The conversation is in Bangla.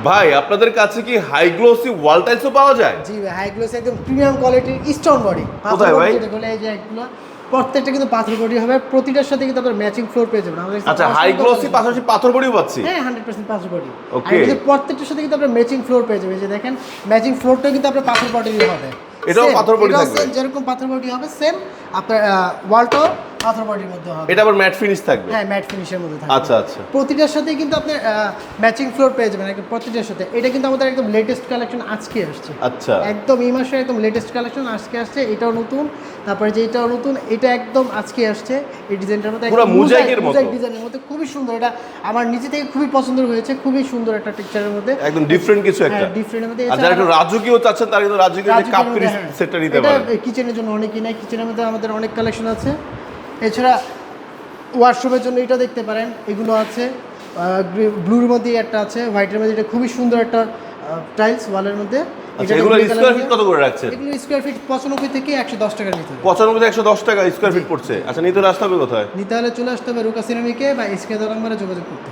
ভাই আপনাদের কাছে কি হাই গ্লোসি ওয়াল টাইলসও পাওয়া যায়? জি ভাই, হাই গ্লোসি একদম প্রিমিয়াম কোয়ালিটির স্টোন বডি। কোথায় ভাই? দেখলে এই যে এগুলো প্রত্যেকটা কিন্তু পাথর বডি হবে, প্রতিটার সাথে কিন্তু আপনারা ম্যাচিং ফ্লোর পেয়ে যাবেন আমাদের। আচ্ছা, হাই গ্লোসি পাশাপাশি পাথর বডিও পাচ্ছি? হ্যাঁ 100% পাথর বডি। আর ওকে। এই যে প্রত্যেকটার সাথে কিন্তু আপনারা ম্যাচিং ফ্লোর পেয়ে যাবেন। এই যে দেখেন ম্যাচিং ফ্লোরটা কিন্তু আপনার পাথর বডিরই হবে। এটাও Same, পাথর বডি এটাও থাকবে? same, যেরকম পাথর বডি হবে সেম আপনার ওয়ালটাও পাথর বডির মধ্যে হবে। এটা আবার ম্যাট ফিনিশ থাকবে? হ্যাঁ ম্যাট ফিনিশের মধ্যে থাকবে। আচ্ছা আচ্ছা। প্রতিটার সাথে কিন্তু আপনি ম্যাচিং ফ্লোর পেয়ে যাবেন একদম প্রতিটার সাথে। এটা কিন্তু আমাদের একদম লেটেস্ট কালেকশন আজকে আসছে। আচ্ছা। একদম এই মাসে একদম লেটেস্ট কালেকশন আজকে আসছে। এটাও নতুন, তারপরে যে এটাও নতুন, এটা একদম আজকে আসছে। এই ডিজাইনটার মধ্যে পুরো মোজাইকের মতো। মোজাইক ডিজাইনের মধ্যে খুবই সুন্দর। এটা আমার নিজে থেকে খুবই পছন্দ হয়েছে, খুবই সুন্দর একটা টেক্সচারের মধ্যে, একদম ডিফারেন্ট কিছু একটা। হ্যাঁ ডিফারেন্টের মধ্যে। আর যারা একটু রাজকীয় চাচ্ছেন তারা কিন্তু রাজকীয় কাপ ফিনিশ সেটটা নিতে পারেন। এটা কিচেনের জন্য অনেকই নাই, কিচেনের মধ্যে আমাদের অনেক কালেকশন আছে। এছাড়া ওয়াশরুমের জন্য এটা দেখতে পারেন, এগুলো আছে। ব্লুর মধ্যে একটা আছে, হোয়াইটের মধ্যে। এটা খুবই সুন্দর একটা টাইলস ওয়ালের মধ্যে। আচ্ছা, এগুলো স্কয়ার ফিট কত করে রাখছেন? এগুলো স্কয়ার ফিট 95 থেকে 110 টাকার ভিতরে। 95 থেকে 110 টাকা স্কয়ার ফিট পড়ছে। আচ্ছা, নিতে আসতে হবে কোথায়? নিতে হলে চলে আসতে হবে রুকা সিরামিকে বা এসকে নাম্বারে যোগাযোগ করতে হবে।